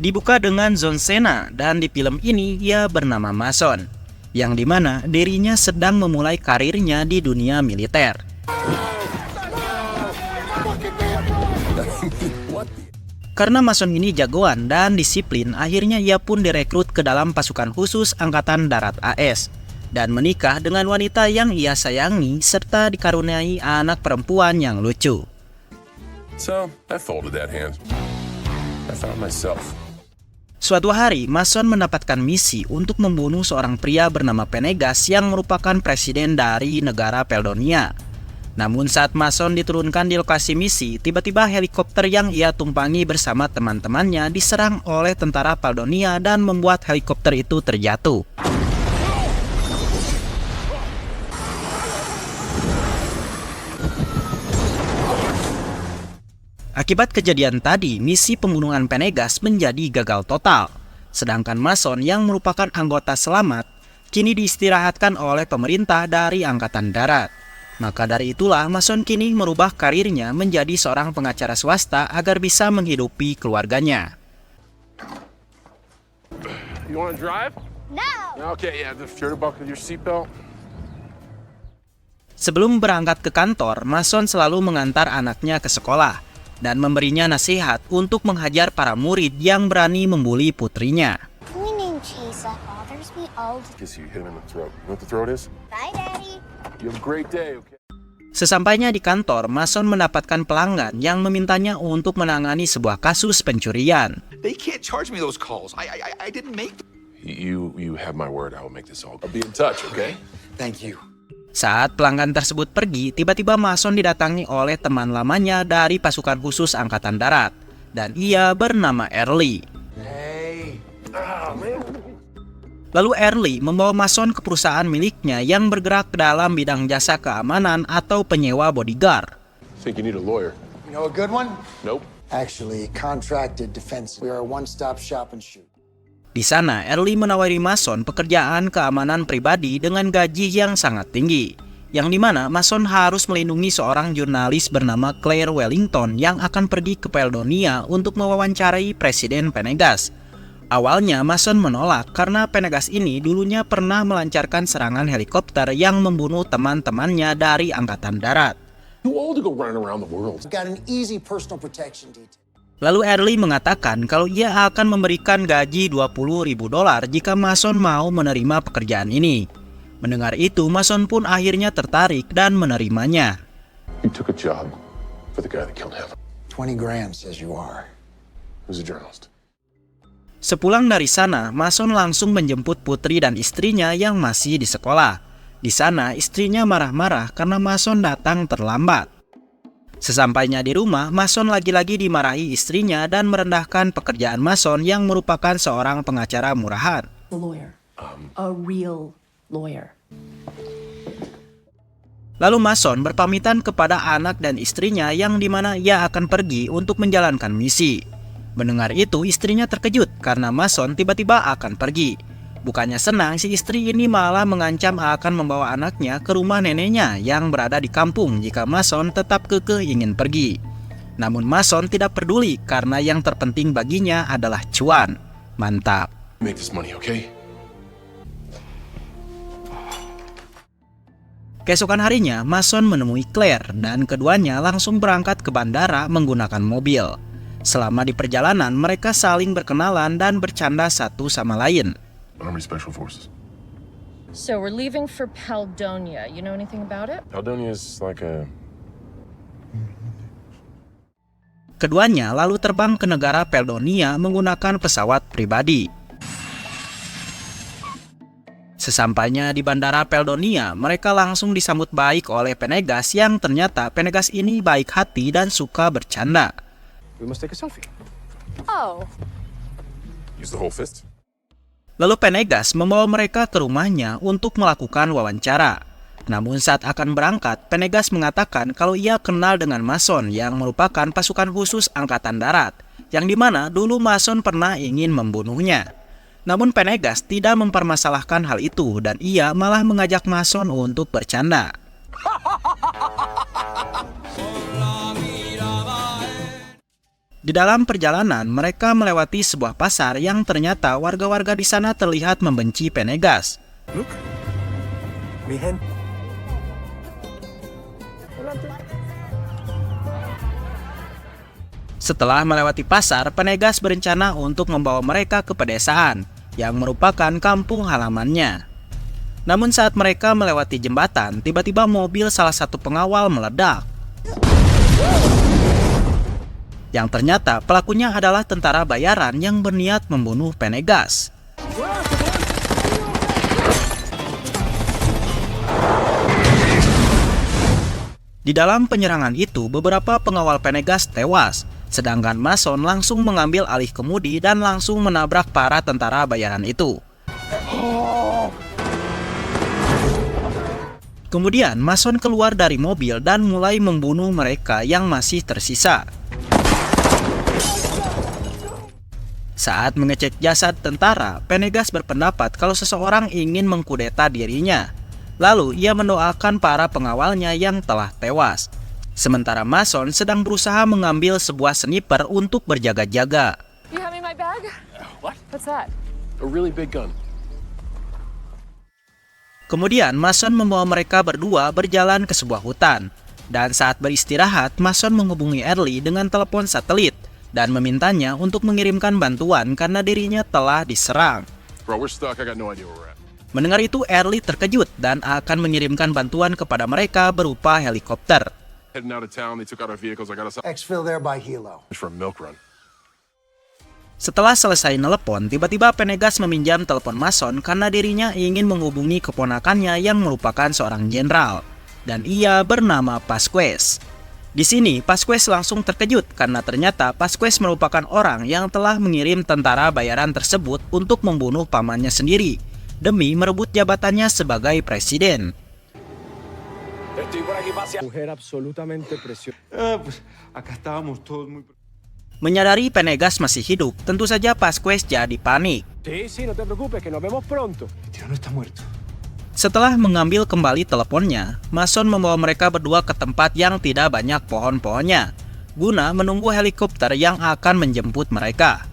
Dibuka dengan John Cena dan di film ini ia bernama Mason, yang dimana dirinya sedang memulai karirnya di dunia militer. Karena Mason ini jagoan dan disiplin, akhirnya ia pun direkrut ke dalam pasukan khusus Angkatan Darat AS dan menikah dengan wanita yang ia sayangi serta dikaruniai anak perempuan yang lucu. So, I folded that hand. I found myself. Suatu hari, Mason mendapatkan misi untuk membunuh seorang pria bernama Penegas yang merupakan presiden dari negara Peldonia. Namun saat Mason diturunkan di lokasi misi, tiba-tiba helikopter yang ia tumpangi bersama teman-temannya diserang oleh tentara Peldonia dan membuat helikopter itu terjatuh. Akibat kejadian tadi, misi pembunuhan Penegas menjadi gagal total. Sedangkan Mason yang merupakan anggota selamat, kini diistirahatkan oleh pemerintah dari Angkatan Darat. Maka dari itulah Mason kini merubah karirnya menjadi seorang pengacara swasta agar bisa menghidupi keluarganya. You want to drive? No. Okay, yeah, sure to buckle your seatbelt. Sebelum berangkat ke kantor, Mason selalu mengantar anaknya ke sekolah dan memberinya nasihat untuk menghajar para murid yang berani membuli putrinya. Winning Chase bothers me all the Guess you hit him in the throat. You know what the throat is? Bye, Daddy. You have a great day, okay? Sesampainya di kantor, Mason mendapatkan pelanggan yang memintanya untuk menangani sebuah kasus pencurian. They can't charge me those calls. I didn't make them. You have my word. I will make this all. I'll be in touch, okay? Thank you. Saat pelanggan tersebut pergi, tiba-tiba Mason didatangi oleh teman lamanya dari pasukan khusus Angkatan Darat, dan ia bernama Early. Hey. Lalu Early membawa Mason ke perusahaan miliknya yang bergerak dalam bidang jasa keamanan atau penyewa bodyguard. Think you need a lawyer? You know a good one? Nope. Actually, contracted defense. We are a one-stop shop and shoot. Di sana, Early menawari Mason pekerjaan keamanan pribadi dengan gaji yang sangat tinggi, yang dimana Mason harus melindungi seorang jurnalis bernama Claire Wellington yang akan pergi ke Peldonia untuk mewawancarai Presiden Penegas. Awalnya Mason menolak karena Penegas ini dulunya pernah melancarkan serangan helikopter yang membunuh teman-temannya dari Angkatan Darat. Too old to go running around the world. We've got an easy personal protection detail. Lalu Early mengatakan kalau ia akan memberikan gaji $20.000 jika Mason mau menerima pekerjaan ini. Mendengar itu, Mason pun akhirnya tertarik dan menerimanya. You took a job for the guy that killed him. 20 grand says you are. Who's a journalist? Sepulang dari sana, Mason langsung menjemput putri dan istrinya yang masih di sekolah. Di sana, istrinya marah-marah karena Mason datang terlambat. Sesampainya di rumah, Mason lagi-lagi dimarahi istrinya dan merendahkan pekerjaan Mason yang merupakan seorang pengacara murahan. A lawyer. A real lawyer. Lalu Mason berpamitan kepada anak dan istrinya yang dimana ia akan pergi untuk menjalankan misi. Mendengar itu, istrinya terkejut karena Mason tiba-tiba akan pergi. Bukannya senang, si istri ini malah mengancam akan membawa anaknya ke rumah neneknya yang berada di kampung jika Mason tetap kekeh ingin pergi. Namun Mason tidak peduli karena yang terpenting baginya adalah cuan. Mantap. Make this money, okay? Keesokan harinya, Mason menemui Claire dan keduanya langsung berangkat ke bandara menggunakan mobil. Selama di perjalanan, mereka saling berkenalan dan bercanda satu sama lain. Army Special Forces. So we're leaving for Peldonia. You know anything about it? Peldonia is like a... Keduanya lalu terbang ke negara Peldonia menggunakan pesawat pribadi. Sesampainya di bandara Peldonia, mereka langsung disambut baik oleh Penegas yang ternyata Penegas ini baik hati dan suka bercanda. We must take a selfie. Oh. Use the whole fist. Lalu Penegas membawa mereka ke rumahnya untuk melakukan wawancara. Namun saat akan berangkat, Penegas mengatakan kalau ia kenal dengan Mason yang merupakan pasukan khusus Angkatan Darat, yang dimana dulu Mason pernah ingin membunuhnya. Namun Penegas tidak mempermasalahkan hal itu dan ia malah mengajak Mason untuk bercanda. Di dalam perjalanan, mereka melewati sebuah pasar yang ternyata warga-warga di sana terlihat membenci Penegas. Look. Mi gente. Setelah melewati pasar, Penegas berencana untuk membawa mereka ke pedesaan, yang merupakan kampung halamannya. Namun saat mereka melewati jembatan, tiba-tiba mobil salah satu pengawal meledak. Yang ternyata pelakunya adalah tentara bayaran yang berniat membunuh Penegas. Di dalam penyerangan itu, beberapa pengawal Penegas tewas, sedangkan Mason langsung mengambil alih kemudi dan langsung menabrak para tentara bayaran itu. Kemudian Mason keluar dari mobil dan mulai membunuh mereka yang masih tersisa. Saat mengecek jasad tentara, Penegas berpendapat kalau seseorang ingin mengkudeta dirinya. Lalu ia mendoakan para pengawalnya yang telah tewas. Sementara Mason sedang berusaha mengambil sebuah sniper untuk berjaga-jaga. You have me in my bag? What? What's that? A really big gun. Kemudian Mason membawa mereka berdua berjalan ke sebuah hutan. Dan saat beristirahat, Mason menghubungi Early dengan telepon satelit dan memintanya untuk mengirimkan bantuan karena dirinya telah diserang. Bro, we're stuck. I got no idea where we're at. Mendengar itu, Early terkejut dan akan mengirimkan bantuan kepada mereka berupa helikopter. Heading out of town, they took out our vehicles. I got us Exfil there by Hilo. for a milk run. Setelah selesai nelepon, tiba-tiba Penegas meminjam telepon Mason karena dirinya ingin menghubungi keponakannya yang merupakan seorang jenderal. Dan ia bernama Pasquez. Di sini, Pasquez langsung terkejut karena ternyata Pasquez merupakan orang yang telah mengirim tentara bayaran tersebut untuk membunuh pamannya sendiri demi merebut jabatannya sebagai presiden. Mujer absolutamente preciosa. Pues acá estábamos todos muy... Menyadari Penegas masih hidup, tentu saja Pasquez jadi panik. Sí, no te preocupes, que nos vemos pronto. El tío no está muerto. Setelah mengambil kembali teleponnya, Mason membawa mereka berdua ke tempat yang tidak banyak pohon-pohonnya, guna menunggu helikopter yang akan menjemput mereka.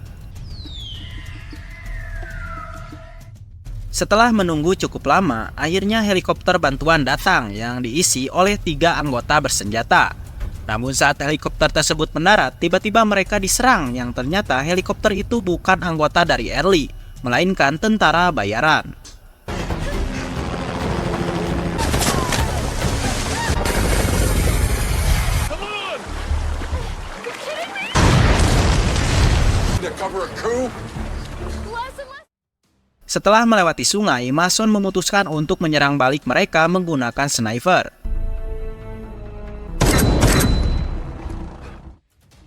Setelah menunggu cukup lama, akhirnya helikopter bantuan datang yang diisi oleh 3 anggota bersenjata. Namun saat helikopter tersebut mendarat, tiba-tiba mereka diserang yang ternyata helikopter itu bukan anggota dari Early, melainkan tentara bayaran. Setelah melewati sungai, Mason memutuskan untuk menyerang balik mereka menggunakan sniper.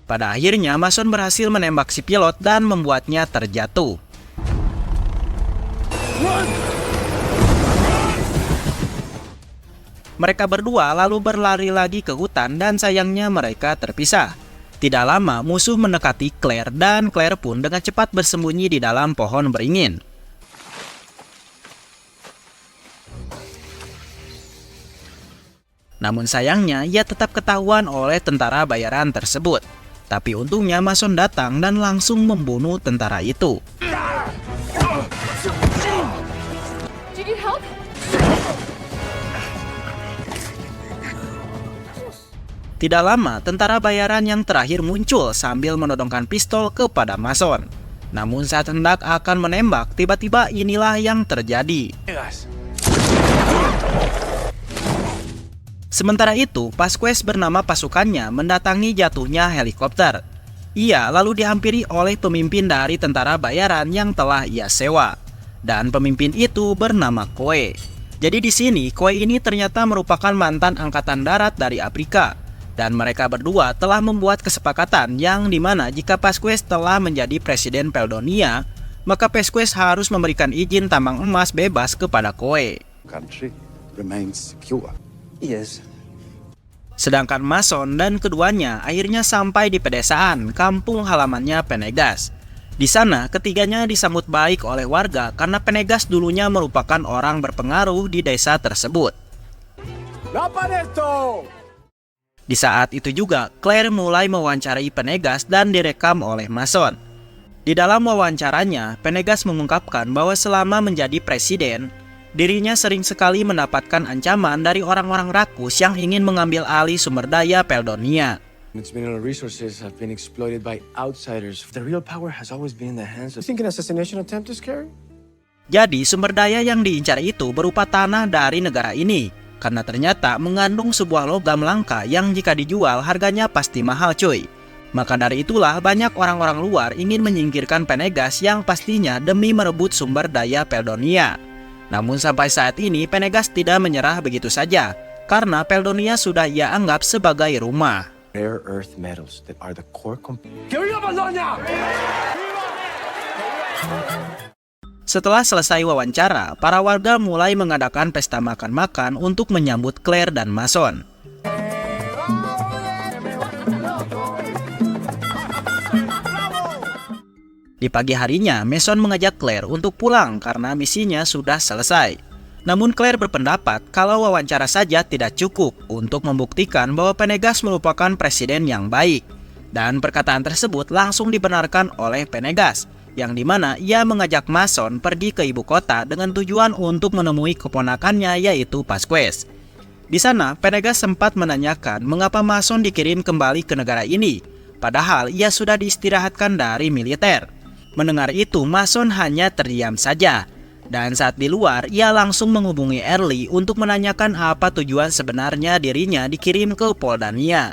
Pada akhirnya, Mason berhasil menembak si pilot dan membuatnya terjatuh. Mereka berdua lalu berlari lagi ke hutan dan sayangnya mereka terpisah. Tidak lama, musuh mendekati Claire dan Claire pun dengan cepat bersembunyi di dalam pohon beringin. Namun sayangnya, ia tetap ketahuan oleh tentara bayaran tersebut. Tapi untungnya Mason datang dan langsung membunuh tentara itu. Do you need help? Tidak lama, tentara bayaran yang terakhir muncul sambil menodongkan pistol kepada Mason. Namun saat hendak akan menembak, tiba-tiba inilah yang terjadi. Sementara itu, Pasquez bernama pasukannya mendatangi jatuhnya helikopter. Ia lalu dihampiri oleh pemimpin dari tentara bayaran yang telah ia sewa. Dan pemimpin itu bernama Koe. Jadi di sini, Koe ini ternyata merupakan mantan angkatan darat dari Afrika. Dan mereka berdua telah membuat kesepakatan yang dimana jika Pasquez telah menjadi presiden Peldonia, maka Pasquez harus memberikan izin tambang emas bebas kepada Koe. Country remains secure. Yes. Sedangkan Mason dan keduanya akhirnya sampai di pedesaan kampung halamannya Penegas. Di sana ketiganya disambut baik oleh warga karena Penegas dulunya merupakan orang berpengaruh di desa tersebut. Di saat itu juga, Claire mulai mewawancarai Penegaz dan direkam oleh Mason. Di dalam wawancaranya, Penegaz mengungkapkan bahwa selama menjadi presiden, dirinya sering sekali mendapatkan ancaman dari orang-orang rakus yang ingin mengambil alih sumber daya Peldonia. Its mineral resources have been exploited by outsiders. The real power has always been in the hands of... You think an assassination attempt is scary? Jadi sumber daya yang diincar itu berupa tanah dari negara ini, karena ternyata mengandung sebuah logam langka yang jika dijual harganya pasti mahal cuy. Maka dari itulah banyak orang-orang luar ingin menyingkirkan Penegaz yang pastinya demi merebut sumber daya Peldonia. Namun sampai saat ini Penegaz tidak menyerah begitu saja, karena Peldonia sudah ia anggap sebagai rumah. Rare earth metals that are the core Setelah selesai wawancara, para warga mulai mengadakan pesta makan-makan untuk menyambut Claire dan Mason. Di pagi harinya, Mason mengajak Claire untuk pulang karena misinya sudah selesai. Namun Claire berpendapat kalau wawancara saja tidak cukup untuk membuktikan bahwa Penegaz merupakan presiden yang baik. Dan perkataan tersebut langsung dibenarkan oleh Penegaz, yang dimana ia mengajak Mason pergi ke ibu kota dengan tujuan untuk menemui keponakannya yaitu Pasquez. Di sana, Penegaz sempat menanyakan mengapa Mason dikirim kembali ke negara ini, padahal ia sudah diistirahatkan dari militer. Mendengar itu, Mason hanya terdiam saja. Dan saat di luar, ia langsung menghubungi Early untuk menanyakan apa tujuan sebenarnya dirinya dikirim ke Poldania.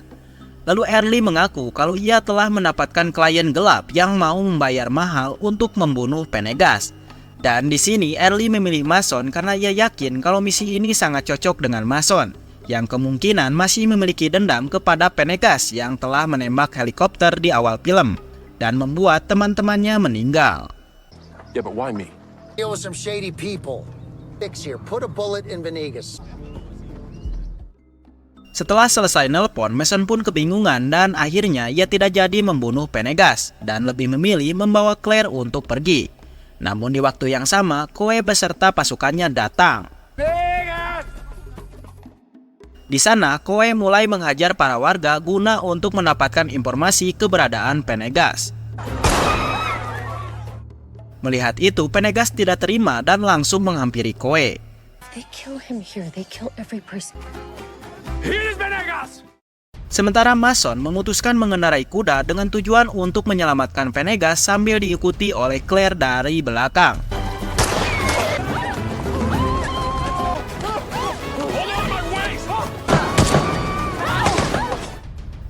Lalu Early mengaku kalau ia telah mendapatkan klien gelap yang mau membayar mahal untuk membunuh Penegaz. Dan di sini Early memilih Mason karena ia yakin kalau misi ini sangat cocok dengan Mason, yang kemungkinan masih memiliki dendam kepada Penegaz yang telah menembak helikopter di awal film dan membuat teman-temannya meninggal. Yeah, but why me? Deal with some shady people. Fix here. Put a bullet in Venegas. Setelah selesai nelpon, Mason pun kebingungan dan akhirnya ia tidak jadi membunuh Penegaz dan lebih memilih membawa Claire untuk pergi. Namun di waktu yang sama, Coe beserta pasukannya datang. Di sana, Coe mulai menghajar para warga guna untuk mendapatkan informasi keberadaan Penegaz. Melihat itu, Penegaz tidak terima dan langsung menghampiri Coe. They kill him here. They kill every person. Sementara Mason memutuskan mengendarai kuda dengan tujuan untuk menyelamatkan Penegaz sambil diikuti oleh Claire dari belakang.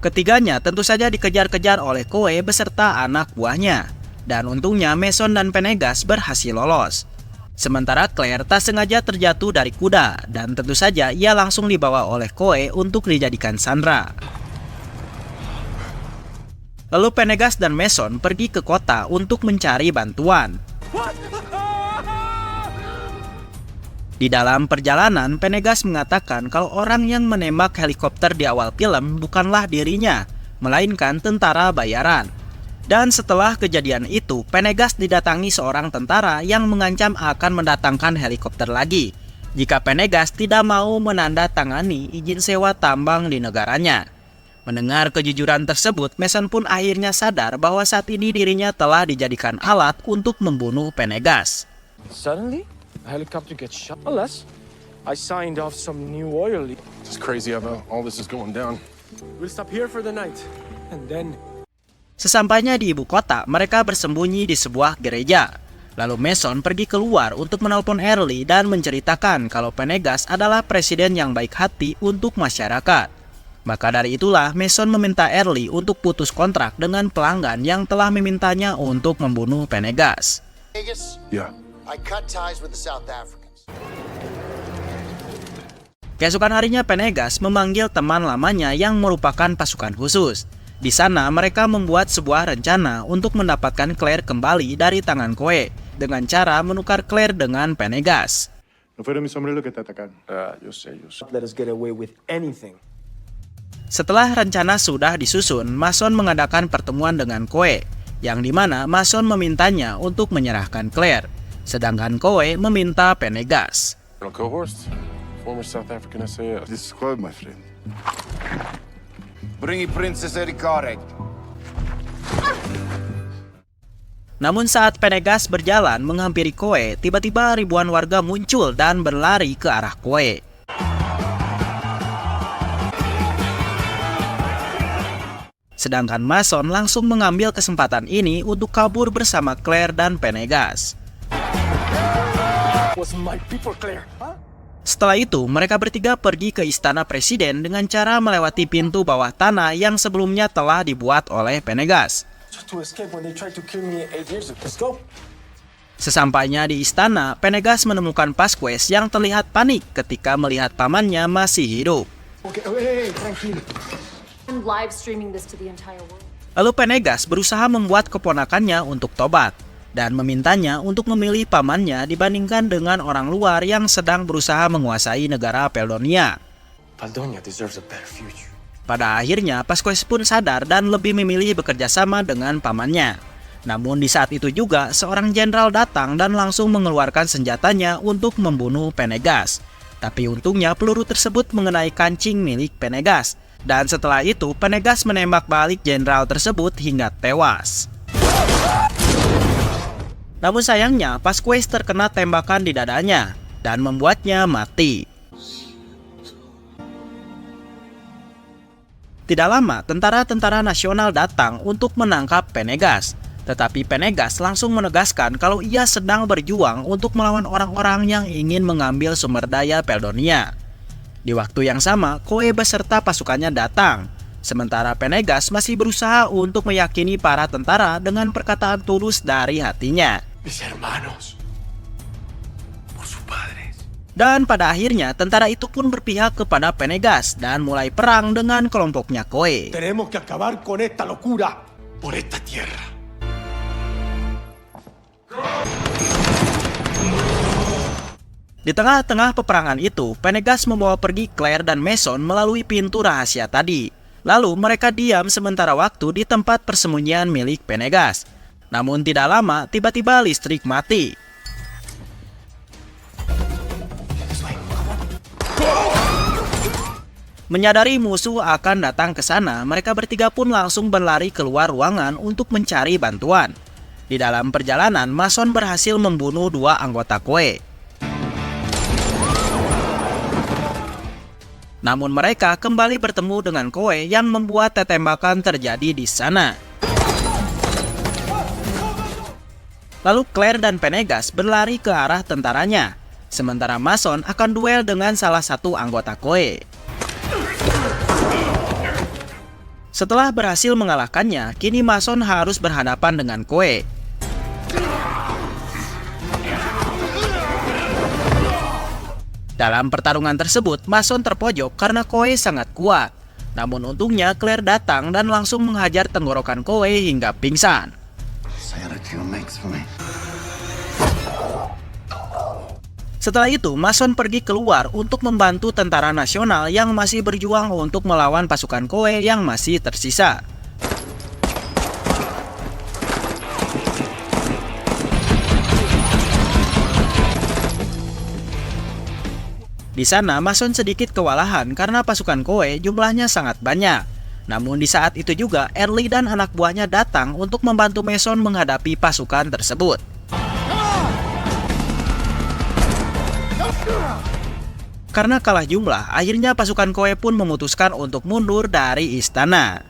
Ketiganya tentu saja dikejar-kejar oleh Coe beserta anak buahnya. Dan untungnya Mason dan Penegaz berhasil lolos. Sementara Claire tak sengaja terjatuh dari kuda dan tentu saja ia langsung dibawa oleh Coe untuk dijadikan sandera. Lalu Penegaz dan Mason pergi ke kota untuk mencari bantuan. Di dalam perjalanan, Penegaz mengatakan kalau orang yang menembak helikopter di awal film bukanlah dirinya, melainkan tentara bayaran. Dan setelah kejadian itu, Penegaz didatangi seorang tentara yang mengancam akan mendatangkan helikopter lagi jika Penegaz tidak mau menandatangani izin sewa tambang di negaranya. Mendengar kejujuran tersebut, Mason pun akhirnya sadar bahwa saat ini dirinya telah dijadikan alat untuk membunuh Penegaz. Suddenly, a helicopter gets shot. Unless I signed off some new oil leak. It's crazy how all this is going down. We'll stop here for the night. And then... Sesampainya di ibu kota, mereka bersembunyi di sebuah gereja. Lalu Mason pergi keluar untuk menelpon Early dan menceritakan kalau Penegaz adalah presiden yang baik hati untuk masyarakat. Maka dari itulah Mason meminta Early untuk putus kontrak dengan pelanggan yang telah memintanya untuk membunuh Penegaz. Vegas, Yeah. I cut ties with the South Africans. Keesokan harinya Penegaz memanggil teman lamanya yang merupakan pasukan khusus. Di sana mereka membuat sebuah rencana untuk mendapatkan Claire kembali dari tangan Coe dengan cara menukar Claire dengan Penegaz. No fueron mis hombres los que te atacaron. Yo sé. Let us get away with anything. Setelah rencana sudah disusun, Mason mengadakan pertemuan dengan Coe, yang dimana Mason memintanya untuk menyerahkan Claire, sedangkan Coe meminta Penegaz. Colonel Cohorst, former South African SAS. This is Claude, my friend. Bring Princess Ericare. Namun saat Penegas berjalan menghampiri Koe, tiba-tiba ribuan warga muncul dan berlari ke arah Koe. Sedangkan Mason langsung mengambil kesempatan ini untuk kabur bersama Claire dan Penegas. Setelah itu, mereka bertiga pergi ke istana presiden dengan cara melewati pintu bawah tanah yang sebelumnya telah dibuat oleh Penegas. Sesampainya di istana, Penegas menemukan Pasquez yang terlihat panik ketika melihat pamannya masih hidup. I'm live streaming this to the entire world. Lalu Penegas berusaha membuat keponakannya untuk tobat dan memintanya untuk memilih pamannya dibandingkan dengan orang luar yang sedang berusaha menguasai negara Peldonia. Paldonia deserves a better future. Pada akhirnya, Pasquez pun sadar dan lebih memilih bekerja sama dengan pamannya. Namun di saat itu juga, seorang jenderal datang dan langsung mengeluarkan senjatanya untuk membunuh Penegas. Tapi untungnya peluru tersebut mengenai kancing milik Penegas. Dan setelah itu, Penegas menembak balik jenderal tersebut hingga tewas. Namun sayangnya, Pasquez terkena tembakan di dadanya dan membuatnya mati. Tidak lama, tentara-tentara nasional datang untuk menangkap Penegas. Tetapi Penegas langsung menegaskan kalau ia sedang berjuang untuk melawan orang-orang yang ingin mengambil sumber daya Peldonia. Di waktu yang sama, Koe beserta pasukannya datang. Sementara Penegas masih berusaha untuk meyakini para tentara dengan perkataan tulus dari hatinya. Mis hermanos. Por sus padres. Dan pada akhirnya, tentara itu pun berpihak kepada Penegas dan mulai perang dengan kelompoknya Koe. Tenemos que acabar con esta locura por esta tierra. Di tengah-tengah peperangan itu, Penegas membawa pergi Claire dan Mason melalui pintu rahasia tadi. Lalu mereka diam sementara waktu di tempat persembunyian milik Penegas. Namun tidak lama, tiba-tiba listrik mati. Menyadari musuh akan datang ke sana, mereka bertiga pun langsung berlari keluar ruangan untuk mencari bantuan. Di dalam perjalanan, Mason berhasil membunuh 2 anggota Koe. Namun mereka kembali bertemu dengan Koe yang membuat tembakan terjadi di sana. Lalu Claire dan Penegas berlari ke arah tentaranya, sementara Mason akan duel dengan salah satu anggota Koe. Setelah berhasil mengalahkannya, kini Mason harus berhadapan dengan Koe. Dalam pertarungan tersebut, Mason terpojok karena Koe sangat kuat. Namun untungnya Claire datang dan langsung menghajar tenggorokan Koe hingga pingsan. Setelah itu, Mason pergi keluar untuk membantu tentara nasional yang masih berjuang untuk melawan pasukan Koe yang masih tersisa. Di sana, Mason sedikit kewalahan karena pasukan Koe jumlahnya sangat banyak. Namun di saat itu juga, Early dan anak buahnya datang untuk membantu Mason menghadapi pasukan tersebut. Karena kalah jumlah, akhirnya pasukan Koe pun memutuskan untuk mundur dari istana.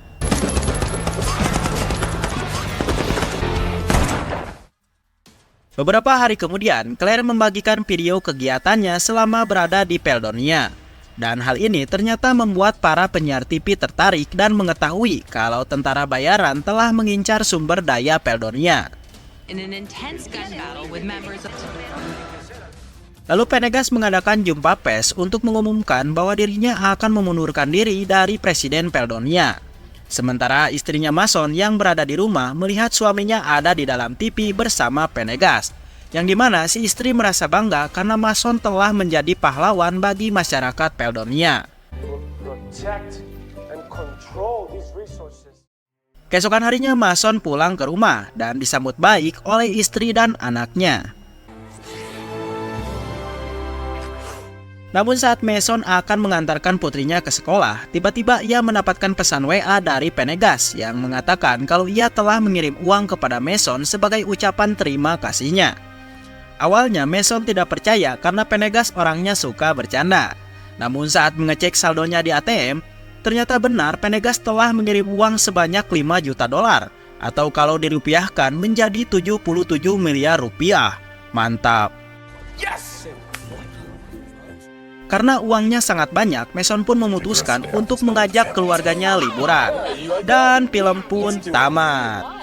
Beberapa hari kemudian, Claire membagikan video kegiatannya selama berada di Peldonia. Dan hal ini ternyata membuat para penyiar TV tertarik dan mengetahui kalau tentara bayaran telah mengincar sumber daya Peldonia. Lalu Penegas mengadakan jumpa pers untuk mengumumkan bahwa dirinya akan memundurkan diri dari Presiden Peldonia. Sementara istrinya Mason yang berada di rumah melihat suaminya ada di dalam TV bersama Penegas, yang dimana si istri merasa bangga karena Mason telah menjadi pahlawan bagi masyarakat Peldonia. Keesokan harinya Mason pulang ke rumah dan disambut baik oleh istri dan anaknya. Namun saat Mason akan mengantarkan putrinya ke sekolah, tiba-tiba ia mendapatkan pesan WA dari Pendergast yang mengatakan kalau ia telah mengirim uang kepada Mason sebagai ucapan terima kasihnya. Awalnya Mason tidak percaya karena Pendergast orangnya suka bercanda. Namun saat mengecek saldonya di ATM, ternyata benar Pendergast telah mengirim uang sebanyak 5 juta dolar atau kalau dirupiahkan menjadi 77 miliar rupiah. Mantap. Karena uangnya sangat banyak, Mason pun memutuskan untuk mengajak keluarganya liburan. Dan film pun tamat.